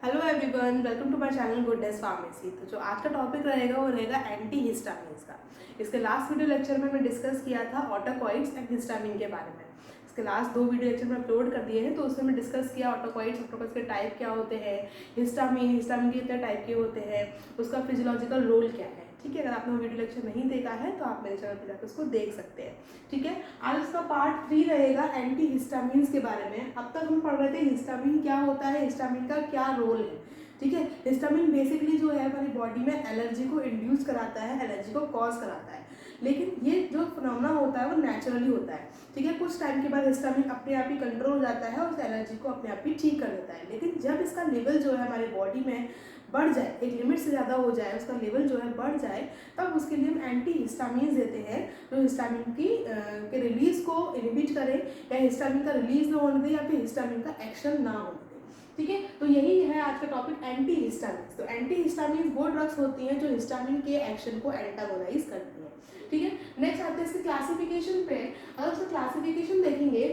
Hello everyone, welcome to my channel good days pharmacy. तो जो आज का टॉपिक रहेगा वो रहेगा एंटी हिस्टामिन्स का। इसके लास्ट वीडियो लेक्चर में मैं डिस्कस किया था ऑटोकॉइड्स एंड हिस्टामिन के बारे में। इसके लास्ट 2 वीडियो लेक्चर में अपलोड कर दिए हैं, तो उसमें मैं डिस्कस किया ऑटोकॉइड्स के टाइप क्या होते हैं, हिस्टामिन के कितने टाइप के होते हैं, उसका फिजियोलॉजिकल रोल क्या है। ठीक है, अगर आपने वो वीडियो लेक्चर नहीं देखा है तो आप मेरे चैनल पर जाकर उसको देख सकते हैं। ठीक है, आज उसका पार्ट 3 रहेगा एंटी हिस्टामिन्स के बारे में। अब तक हम पढ़ रहे थे हिस्टामिन क्या होता है, हिस्टामिन का क्या रोल है। ठीक है, हिस्टामिन बेसिकली जो है हमारी बॉडी में एलर्जी को इंड्यूस कराता है, एलर्जी को कॉज कराता है। लेकिन ये जो फिनोमेना होता है वो नेचुरली होता है। ठीक है, कुछ टाइम के बाद हिस्टामिन अपने आप ही कंट्रोल हो जाता है और उस एलर्जी को अपने आप ही ठीक कर देता है। लेकिन जब इसका लेवल जो है हमारी बॉडी में बढ़ जाए, एक लिमिट से ज़्यादा हो जाए, उसका लेवल जो है बढ़ जाए, तब उसके लिए हम एंटी हिस्टामिन देते हैं जो हिस्टामिन के रिलीज को इनहिबिट करे, या हिस्टामिन का रिलीज ना होने दे, या फिर हिस्टामिन का एक्शन ना होने दे। ठीक है, तो यही है आज का टॉपिक एंटी हिस्टामिन। तो एंटी हिस्टामिन वो ड्रग्स होती हैं जो हिस्टामिन के एक्शन को एंटागोनाइज करती हैं। ठीक है, नेक्स्ट आते हैं इसके क्लासिफिकेशन पे। अगर उसका क्लासिफिकेशन देखेंगे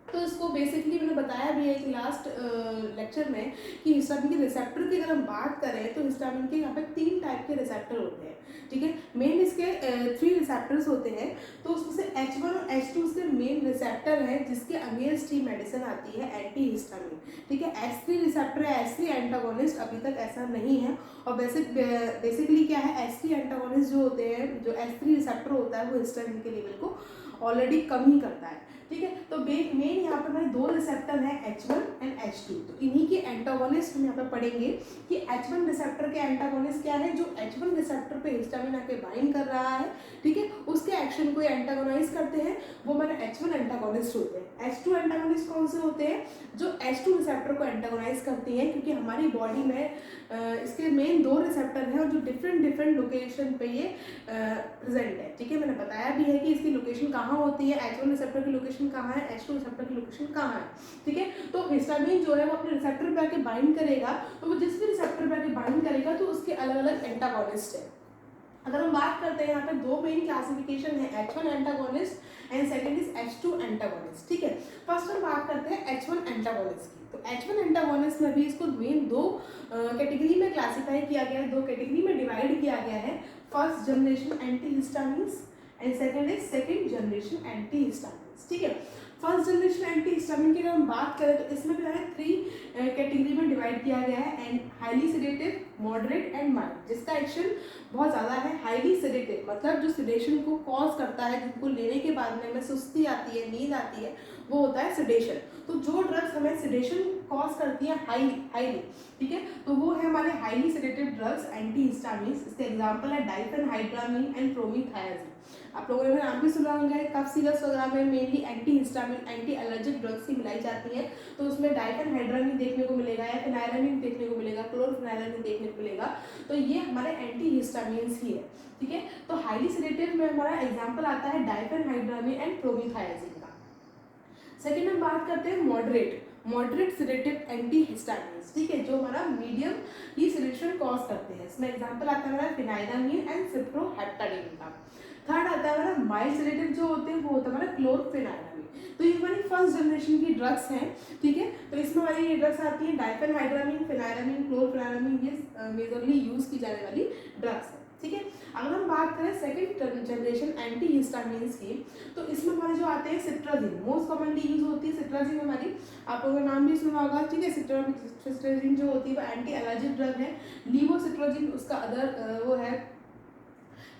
तो इसको बेसिकली मैंने बताया भी है कि लास्ट लेक्चर में कि हिस्टामिन के रिसेप्टर की अगर हम बात करें तो हिस्टामिन के यहाँ पे 3 टाइप के रिसेप्टर होते हैं। ठीक है, मेन इसके 3 रिसेप्टर्स होते हैं। तो उसमें से H1 और H2 उसके मेन रिसेप्टर हैं जिसके अगेंस्ट ही मेडिसिन आती है एंटी हिस्टामिन। ठीक है, H3 रिसेप्टर है, H3 एंटागोनिस्ट अभी तक ऐसा नहीं है। और बेसिकली क्या है, H3 एंटागोनिस्ट जो होते हैं, जो H3 रिसेप्टर होता है वो हिस्टामिन के लेवल को ऑलरेडी कम ही करता है। ठीक है, तो मेन यहाँ पर हमारे 2 रिसेप्टर हैं H1 एंड H2। तो इन्हीं के एंटागोनिस्ट हम यहाँ पर पढ़ेंगे कि H1 रिसेप्टर के एंटागोनिस्ट क्या है, जो H1 रिसेप्टर पे हिस्टामिन आके बाइंड कर रहा है। ठीक है, उसके एक्शन को एंटागोनाइज करते हैं, वो हमारे H1 एंटागोनिस्ट होते हैं। H2 एंटागोनिस्ट कौन से होते हैं, जो H2 रिसेप्टर को एंटागोनाइज करती हैं, क्योंकि हमारी बॉडी में इसके मेन 2 रिसेप्टर हैं और जो डिफरेंट लोकेशन पे ये प्रेजेंट है। ठीक है, मैंने बताया भी है कि इसकी लोकेशन कहाँ होती है, H1 रिसेप्टर की लोकेशन कहाँ है, H2 रिसेप्टर की लोकेशन कहाँ है। ठीक है, तो हिस्टामिन जो है वो अपने रिसेप्टर पे आके बाइंड करेगा, तो वो जिस भी रिसेप्टर पे आके बाइंड करेगा तो उसके अलग अलग एंटागोनिस्ट है। अगर हम बात करते हैं यहाँ पे 2 मेन क्लासिफिकेशन है, H1 antagonist and second is H2 antagonist. ठीक है, फर्स्ट हम बात करते हैं H1 एंटागोनिस्ट की। तो H1 एंटागोनिस्ट में भी इसको मेन 2 कैटेगरी में क्लासिफाई किया गया है, 2 कैटेगरी में डिवाइड किया गया है। First generation anti histamines and second is second generation anti histamines. ठीक है, फर्स्ट जनरेशन एंटी हिस्टामिन की अगर हम बात करें तो इसमें भी हमें 3 कैटेगरी में डिवाइड किया गया है, and highly sedative, moderate and mild. जिसका एक्शन बहुत ज़्यादा है। हाईली सेडेटिव मतलब जो सिडेशन को कॉज करता है, जिनको लेने के बाद में हमें सुस्ती आती है, नींद आती है, वो होता है सिडेशन। तो जो ड्रग्स हमें सिडेशन कॉज करती है हाईली, ठीक है, तो वो है हमारे highly sedative drugs anti histamines. इसके एग्जांपल है डाइफेनहाइड्रामीन एंड प्रोमेथायाजीन। आप लोगों ने नाम भी सुना होंगे, कफ सिरप्स वगैरह में mainly anti histamine, anti allergic drugs ही मिलाई जाती हैं। तो उसमें डाइफेनहाइड्रामीन देखने को मिलेगा, या फिनाइलामीन देखने को मिलेगा, क्लोरफेनाइलामीन देखने को मिलेगा। तो ये हमारे एंटी हिस्टामिन्स ही है। ठीक है, तो हाईली सेडेटिव में हमारा एग्जाम्पल आता है डाइफेनहाइड्रामीन एंड प्रोमेथायाजीन का। सेकेंड हम बात करते हैं मॉडरेट सेडेटिव एंटी हिस्टामिन्स। ठीक है, जो हमारा मीडियम ही सेडेशन कॉज करते हैं। इसमें एग्जांपल आता है हमारा फिनाइलामीन एंड सिप्रोहेप्टाडीन का। थर्ड आता है हमारा माइल्ड सेडेटिव, जो होते हैं वो होता है हमारा क्लोरफेनाइलामीन। तो ये हमारी फर्स्ट जनरेशन की ड्रग्स हैं। ठीक है, तो इसमें हमारी ये ड्रग्स आती है डाइफेनहाइड्रामीन, फिनाइलामीन, क्लोरफेनाइलामीन, ये मेजरली यूज की जाने वाली ड्रग्स है। ठीक है, अगर हम बात करें सेकंड जनरेशन एंटी हिस्टामिन्स की, तो इसमें हमारे जो आते हैं सिट्राजिन, मोस्ट कॉमनली यूज होती है सिट्राजिन हमारी, आप लोगों ने नाम भी सुना होगा। ठीक है, सिट्राजिन जो होती है वो एंटी एलर्जिक ड्रग है। लीवोसिट्राजिन उसका अदर वो है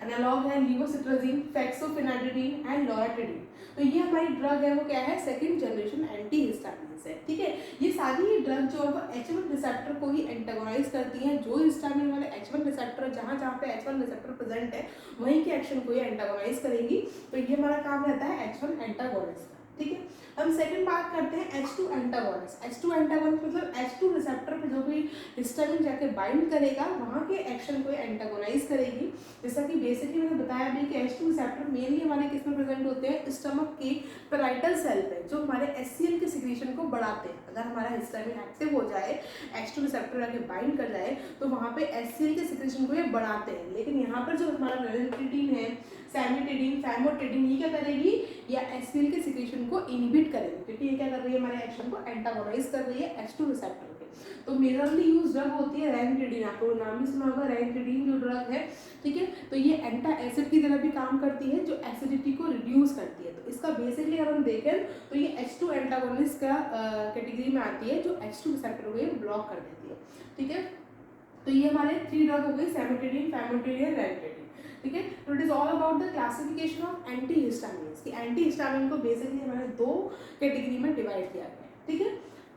एनालॉग है, लीवोसिट्राजिन, फेक्सोफेनाडिडीन एंड लोराटिडिन। तो ये हमारी ड्रग है, वो क्या है, सेकंड जनरेशन एंटी हिस्टामिन्स है। ठीक है, ये सारी ही ड्रग जो है वो H1 रिसेप्टर को ही एंटागोनाइज करती हैं। जो हिस्टामिन वाले H1 रिसेप्टर, जहाँ जहाँ पे H1 रिसेप्टर प्रेजेंट है वहीं के एक्शन को ये एंटागोनाइज करेगी। तो ये हमारा काम रहता है H1 एंटागोनिस्ट का। ठीक है, हम सेकंड बात करते हैं H2 एंटागोनिस्ट। H2 एंटागोनिस्ट मतलब H2 रिसेप्टर पे जो भी हिस्टामिन जाके बाइंड करेगा वहाँ के एक्शन को एंटागोनाइज करेगी। जैसा कि बेसिकली मैंने बताया भी कि H2 रिसेप्टर मेनली हमारे किस में प्रेजेंट होते हैं, स्टमक के पेराइटल सेल पे, जो हमारे HCl के सिक्रीशन को बढ़ाते हैं। अगर हमारा हिस्टामिन एक्टिव हो जाए, H2 रिसेप्टर आके बाइंड कर जाए, तो वहाँ पे HCl के सिक्रीशन को ये बढ़ाते हैं। लेकिन यहाँ पर जो हमारा रेनिट्रिडिन है, सैमिटिडिन, फैमोटिडिन, ये क्या करेगी, या HCl के सिक्रीशन को इनहिबिट करेगी, क्योंकि ये क्या कर रही है, हमारे एक्शन को एंटागोनाइज कर रही है H2 रिसेप्टर के। तो मेजरली यूज ड्रग होती है रैनक्रिडिन, आपको नाम भी सुना होगा रैनक्रिडिन जो ड्रग है, ठीक है। तो ये एंटा एसिड की तरह भी काम करती है जो एसिडिटी को रिड्यूस करती है। तो इसका बेसिकली अगर हम देखें तो ये H2 एंटागोनिस्ट का कैटेगरी में आती है जो H2 रिसेप्टर को ये ब्लॉक कर देती है, ठीक है। तो ये हमारे 3 ड्रग हो गई, सेमेट्रिडिन, फैमोट्रिडिन, रैनक्रिडिन, ठीक है। तो it is all about the classification of anti histamines कि एंटी हिस्टामिन को बेसिकली हमारे 2 कैटेगरी में डिवाइड किया गया है, ठीक है।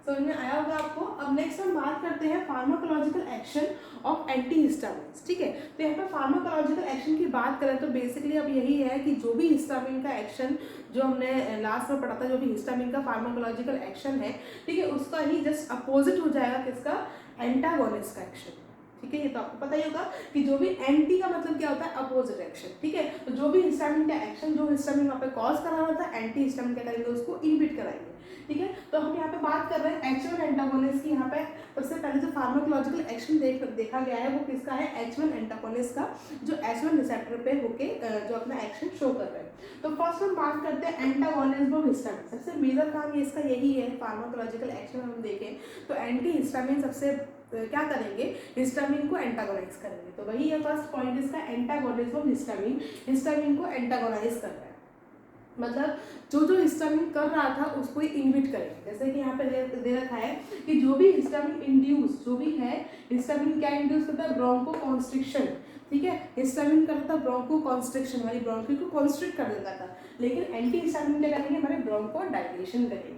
समझ में आया होगा आपको। अब नेक्स्ट हम बात करते हैं pharmacological action of anti histamines, ठीक है। तो यहाँ पर फार्माकोलॉजिकल एक्शन की बात करें तो बेसिकली अब यही है कि जो भी हिस्टामिन का एक्शन जो हमने लास्ट में पढ़ा था, जो भी हिस्टामिन का फार्माकोलॉजिकल एक्शन है, ठीक है, उसका ही जस्ट अपोजिट हो जाएगा किसका, एंटागोनिस्ट का एक्शन, ठीक है। ये तो आपको पता ही होगा कि जो भी एंटी का मतलब क्या होता है, अपोजिट एक्शन, ठीक है। तो जो भी हिस्टामिन का एक्शन जो हिस्टामिन वहाँ पे कॉज करा रहा था, एंटी हिस्टामिन क्या करेंगे, उसको इनहिबिट कराएंगे, ठीक है। तो हम यहाँ पे बात कर रहे हैं H1 एंटागोनिस्ट की। यहाँ पे सबसे पहले जो फार्माकोलॉजिकल एक्शन देखा गया है वो किसका है, H1 एंटागोनिस्ट का, जो H1 रिसेप्टर पे होके जो अपना एक्शन शो कर रहे हैं। तो फर्स्ट हम बात करते हैं एंटागोनिज्म ऑफ हिस्टामिन। सबसे मेजर काम ये इसका यही है, फार्माकोलॉजिकल एक्शन हम देखें तो एंटी हिस्टामिन सबसे क्या करेंगे, हिस्टामिन को एंटागोनाइज करेंगे। तो वही है फर्स्ट पॉइंट इसका, एंटागोनिज्म ऑफ हिस्टामिन, हिस्टामिन को एंटागोनाइज कर रहा है, मतलब जो हिस्टामिन कर रहा था उसको ही इनहिबिट करेंगे। जैसे कि यहाँ पे दे रखा है कि जो भी हिस्टामिन इंड्यूस, जो भी है हिस्टामिन क्या इंड्यूस करता है, ब्रोंको कॉन्स्ट्रिक्शन, ठीक है। हिस्टामिन करता था ब्रोंको कॉन्स्ट्रिक्शन, हमारी ब्रोंकी को कॉन्स्ट्रिक्ट कर देता था, लेकिन एंटी हिस्टामिन क्या करेंगे, हमारे ब्रोंको डायलेशन करेंगे।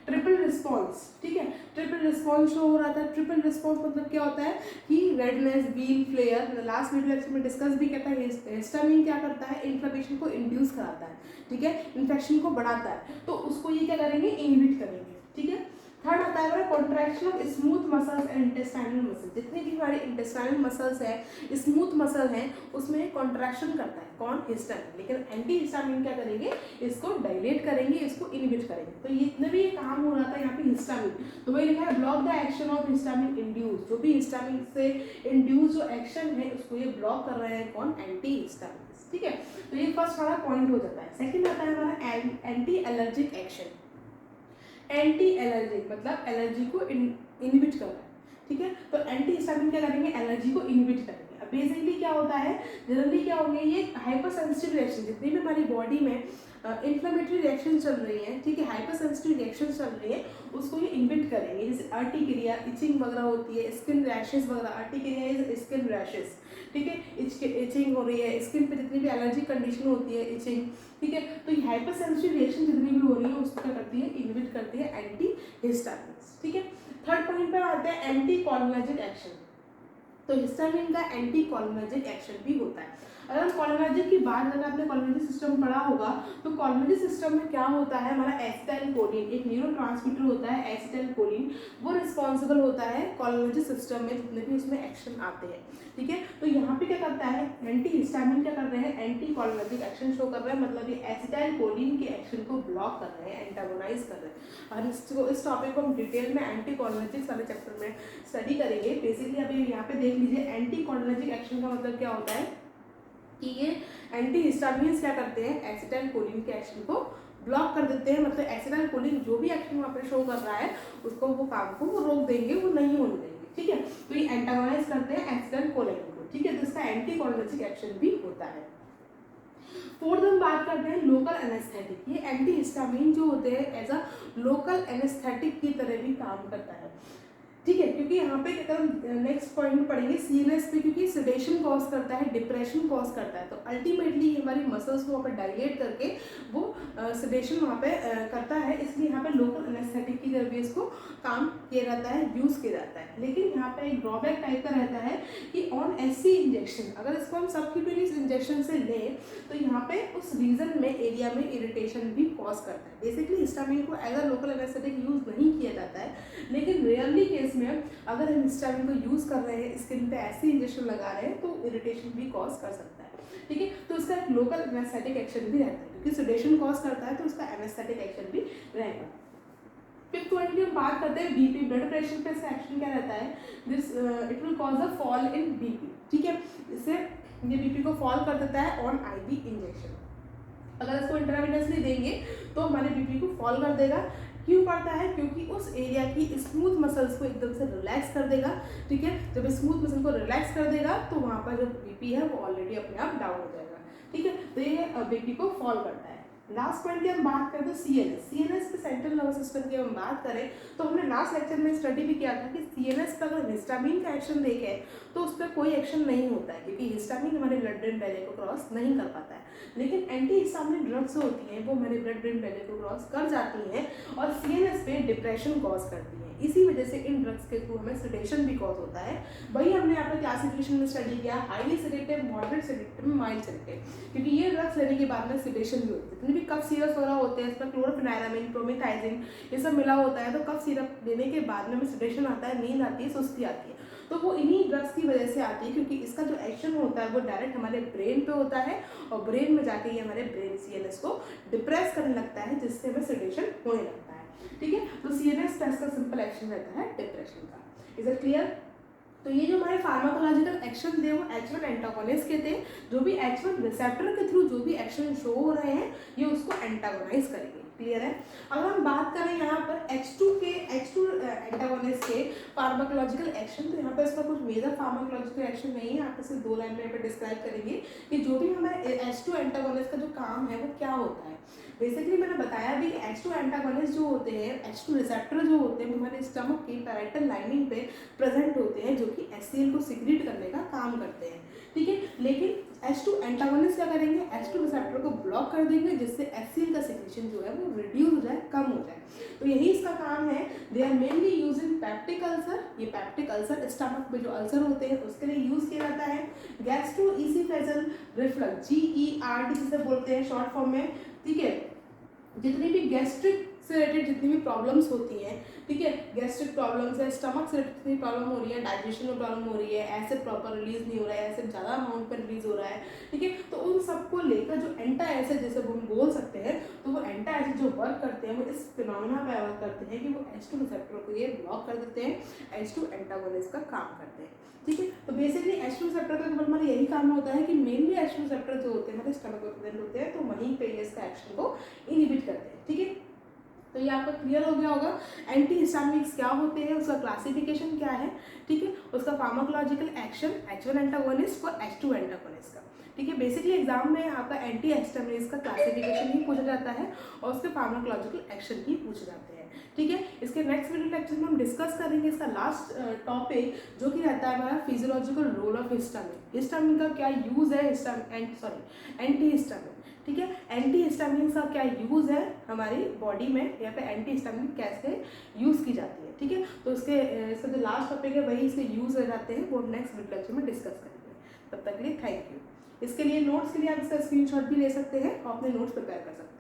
ट्रिपल रिस्पॉन्स, ठीक है, ट्रिपल रिस्पॉन्स शो हो रहा था। ट्रिपल रिस्पॉन्स मतलब क्या होता है कि redness, wheal, flare, last video lecture में डिस्कस भी किया था। हिस्टामिन क्या करता है, इन्फ्लेमेशन को इंड्यूस कराता है, ठीक है, इन्फेक्शन को बढ़ाता है, तो उसको ये क्या करेंगे, इनहिबिट करेंगे, ठीक है। थर्ड आता है हमारा contraction of smooth muscles and intestinal muscle. जितने भी हमारे इंटेस्टाइनल मसल्स है, स्मूथ मसल हैं, उसमें कॉन्ट्रैक्शन करता है कौन, हिस्टामिन, लेकिन एंटी हिस्टामिन क्या करेंगे, इसको डायलेट करेंगे, इसको इनहिबिट करेंगे। तो ये इतने भी ये काम हो रहा था यहाँ पे हिस्टामिन, तो वही लिखा है block the action of histamine induce. जो भी हिस्टामिन से इंड्यूस जो एक्शन है उसको ये ब्लॉक कर रहे हैं कौन, एंटी हिस्टामिन, ठीक है। तो ये फर्स्ट हमारा पॉइंट हो जाता है। सेकंड आता है हमारा anti allergic action. Anti allergic मतलब एलर्जी को इनहिबिट कर रहा है, ठीक है। तो एंटी हिस्टामिन क्या करेंगे, एलर्जी को इनहिबिट करेंगे। अब बेसिकली क्या होता है, जनरली क्या होंगे, ये हाइपर सेंसिटिव रिएक्शन, जितनी भी हमारी बॉडी में इन्फ्लेमेटरी रिएक्शन चल रही है, ठीक है, हाइपर सेंसिटिव रिएक्शन चल रही है, उसको ये इनहिबिट करेंगे। जैसे अर्टिकेरिया, इचिंग वगैरह होती है, स्किन रैशेस वगैरह, अर्टिकेरिया इज स्किन रैशेस, ठीक है, इचिंग हो रही है स्किन पे, जितनी भी एलर्जी कंडीशन होती है, इचिंग, ठीक है। तो ये हाइपर सेंसिटिव रिएक्शन जितनी भी हो रही है उसको क्या करती है, इनहिबिट करती है एंटी हिस्टामिन्स, ठीक है। थर्ड पॉइंट पे आते हैं एंटी कोलिनर्जिक एक्शन। तो हिस्टामिन का एंटी कोलिनर्जिक एक्शन भी होता है। अगर हम कोलिनर्जिक की बात करें, आपने कोलिनर्जिक सिस्टम पढ़ा होगा, तो कोलिनर्जिक सिस्टम में क्या होता है, हमारा एसिटाइलकोलिन, एक न्यूरोट्रांसमीटर होता है एसिटाइलकोलिन, वो रिस्पॉन्सिबल होता है कोलिनर्जिक सिस्टम में जितने भी उसमें एक्शन आते हैं, ठीक है। तो यहाँ पे क्या करता है, एंटी हिस्टामिन क्या कर रहे हैं, एंटी कोलिनर्जिक एक्शन शो कर रहे हैं, मतलब ये एसिटाइलकोलिन के एक्शन को ब्लॉक कर रहे हैं, एंटागोनाइज कर रहे हैं। और इस टॉपिक को हम डिटेल में एंटी कोलिनर्जिक वाले चैप्टर में स्टडी करेंगे। बेसिकली अभी यहाँ पे देख लीजिए, एंटी कोलिनर्जिक एक्शन का मतलब क्या होता है कि ये एंटी हिस्टामिन्स क्या करते हैं, एसिटाइलकोलिन के एक्शन को ब्लॉक कर देते हैं, मतलब एसिटाइलकोलिन जो भी एक्शन वहाँ पे शो कर रहा है उसको, वो काम को वो रोक देंगे, वो नहीं होने देंगे, ठीक है। तो ये एंटागोनाइज करते हैं एसिटाइलकोलिन को, ठीक है। तो इसका एंटी कोलिनर्जिक एक्शन भी होता है। फोर्थ हम बात करते हैं लोकल एनेस्थेटिक। ये एंटी हिस्टामिन जो होते हैं एज अ लोकल एनेस्थेटिक की तरह भी काम करता है, ठीक है। क्योंकि यहाँ पे अगर हम नेक्स्ट पॉइंट पढ़ेंगे सीएनएस पे, क्योंकि सिडेशन कॉज करता है, डिप्रेशन कॉज करता है, तो अल्टीमेटली हमारी मसल्स को वहाँ पे डायलेट करके वो सिडेशन वहाँ पे करता है, इसलिए यहाँ पे लोकल एनेस्थेटिक की तरह भी इसको काम किया जाता है, यूज़ किया जाता है। लेकिन यहाँ पे एक ड्रॉबैक टाइप का रहता है कि ऑन एससी इंजेक्शन, अगर इसको हम सबक्यूटेनियस इंजेक्शन से लें तो यहाँ पे उस रीजन में, एरिया में इरिटेशन भी कॉज करता है। बेसिकली हिस्टामिन को as a local anaesthetic use नहीं किया जाता है, लेकिन रेयरली केस में अगर हम हिस्टामिन को यूज़ कर रहे हैं, स्किन पे ऐसे इंजेक्शन लगा रहे हैं, तो इरिटेशन भी कॉज कर सकता है, ठीक है। तो इसका एक लोकल एनेस्थेटिक एक्शन भी रहता है, क्योंकि सिडेशन कॉज करता है तो इसका एनेस्थेटिक एक्शन भी रहेगा। फिफ्थ पॉइंट की हम बात करते हैं बीपी, ब्लड प्रेशर पे इसका एक्शन क्या रहता है, this it will cause a fall in BP, ठीक है। इससे ये बीपी को फॉल कर देता है ऑन आईवी इंजेक्शन। अगर इसको इंट्रावेनसली देंगे तो हमारे बीपी को फॉल कर देगा, क्यों पड़ता है? क्योंकि उस एरिया की स्मूथ मसल्स को एकदम से रिलैक्स कर देगा, ठीक है। जब स्मूथ मसल को रिलैक्स कर देगा तो वहाँ पर जो बीपी है वो ऑलरेडी अपने आप डाउन हो जाएगा, ठीक है। तो ये बीपी को फॉल करता है। लास्ट पॉइंट की हम बात करें तो सीएनएस पे सेंट्रल नर्वस सिस्टम की हम बात करें तो हमने लास्ट लेक्चर में स्टडी भी किया था कि सीएनएस पर अगर हिस्टामिन का एक्शन देखें तो उस पर कोई एक्शन नहीं होता है, क्योंकि हिस्टामिन हमारे ब्लड ब्रेन बैरियर को क्रॉस नहीं कर पाता है। लेकिन एंटी हिस्टामिन ड्रग्स जो होती हैं वो हमारे ब्लड ब्रेन बैरियर को क्रॉस कर जाती हैं और सीएनएस पे डिप्रेशन कॉज करती हैं। इसी वजह से इन ड्रग्स के थ्रू हमें सेडेशन भी कॉज होता है। वही हमने यहाँ पर क्लासिफिकेशन में स्टडी किया, highly sedative, moderate sedative, mild sedative, क्योंकि ये ड्रग्स लेने के बाद में सेडेशन भी होती है। जितने भी कफ सिरप वगैरह होते हैं इसमें क्लोरोफेनारामिन, प्रोमेथाइजिन ये सब मिला होता है, तो कफ सिरप लेने के बाद में हमें सेडेशन आता है, नींद आती है, सुस्ती आती है, तो वो इन्हीं ड्रग्स की वजह से आती है, क्योंकि इसका जो एक्शन होता है वो डायरेक्ट हमारे ब्रेन पे होता है और ब्रेन में जाके ये हमारे ब्रेन सीएनएस को डिप्रेस करने लगता है, जिससे हमें सेडेशन होने लगता है, ठीक है। तो सीएनएस टेस्ट का सिंपल एक्शन रहता है डिप्रेशन का। Is it clear? तो ये जो हमारे फार्माकोलॉजिकल एक्शन थे वो H1 एंटागोनिस्ट के थे। जो भी H1 रिसेप्टर के थ्रू जो भी एक्शन शो हो रहे हैं ये उसको एंटागोनाइज करेंगे। क्लियर है? अगर हम बात करें यहाँ पर H2 एंटागोनिस्ट के फार्माकोलॉजिकल एक्शन, तो यहाँ पर इसका कुछ मेजर फार्माकोलॉजिकल एक्शन नहीं है। यहाँ पर सिर्फ 2 लाइन में यहाँ पर डिस्क्राइब करेंगे कि जो भी हमारे H2 एंटागोनिस्ट का जो काम है वो क्या होता है। बेसिकली मैंने बताया भी कि H2 एंटागोनिस्ट जो होते हैं, H2 रिसेप्टर जो होते हैं, हमारे स्टमक की पैराइटल लाइनिंग पे प्रेजेंट होते हैं, जो कि HCl को सिक्रीट करने का काम करते हैं, ठीक है। लेकिन H2 एंटागोनिस्ट क्या करेंगे? H2 रिसेप्टर को ब्लॉक कर देंगे, जिससे HCl का सिक्रीशन जो है वो रिड्यूस हो जाए, कम हो जाए। तो यही इसका काम है। They are mainly use in peptic ulcer. ये पैप्टिक अल्सर स्टमक में जो अल्सर होते हैं उसके लिए यूज किया जाता है। गैस्ट्रोइसोफेजल रिफ्लक्स, GERD जिसे बोलते हैं शॉर्ट फॉर्म में, ठीक है। जितनी भी गैस्ट्रिक से रिलेटेड जितनी भी प्रॉब्लम्स होती हैं, ठीक है, गैस्ट्रिक प्रॉब्लम्स है, स्टमक से रिलेटेड जितनी प्रॉब्लम हो रही है, डाइजेशन में प्रॉब्लम हो रही है, एसिड प्रॉपर रिलीज नहीं हो रहा है, एसिड ज़्यादा अमाउंट पर रिलीज हो रहा है, ठीक है, तो उन सबको लेकर जो एंटा एसिड जैसे हम बोल सकते हैं, तो वो एंटा एसिड जो वर्क करते हैं वो इस फिनोमेना पर वर्क करते हैं कि वो H2 रिसेप्टर को ये ब्लॉक कर देते हैं, H2 एंटागोनिस्ट का काम करते हैं, ठीक है। तो बेसिकली H2 रिसेप्टर का हमारा यही काम होता है कि मेनली H2 रिसेप्टर जो होते हैं हमारे स्टमक में प्रेजेंट होते हैं, तो वहीं पे ये इसका एक्शन को इनहिबिट करते हैं, ठीक है। तो ये आपका क्लियर हो गया होगा एंटी हिस्टामिनिक्स क्या होते हैं, उसका क्लासिफिकेशन क्या है, ठीक है, उसका फार्माकोलॉजिकल एक्शन H1 एंटागोनिस्ट और H2 एंटागोनिस्ट का, ठीक है। बेसिकली एग्जाम में आपका एंटी हिस्टामिनिक्स का क्लासिफिकेशन ही पूछा जाता है और उसके फार्माकोलॉजिकल एक्शन ही पूछे जाते हैं, ठीक है। इसके नेक्स्ट वीडियो लेक्चर में हम डिस्कस करेंगे इसका लास्ट टॉपिक जो कि रहता है हमारा physiological role of histamine. Histamine का क्या यूज़ है, एंटी हिस्टामिन, ठीक है। एंटी हिस्टामिन का क्या यूज़ है हमारी बॉडी में, या फिर एंटी हिस्टामिन कैसे यूज़ की जाती है, ठीक है। तो इसका जो लास्ट टॉपिक है वही इसके यूज़ हो जाते हैं, वो नेक्स्ट वीडियो लेक्चर में डिस्कस करेंगे। तब तक के लिए थैंक यू। इसके लिए नोट्स के लिए आप इसका स्क्रीनशॉट भी ले सकते हैं और अपने नोट्स प्रिपेयर कर सकते हैं।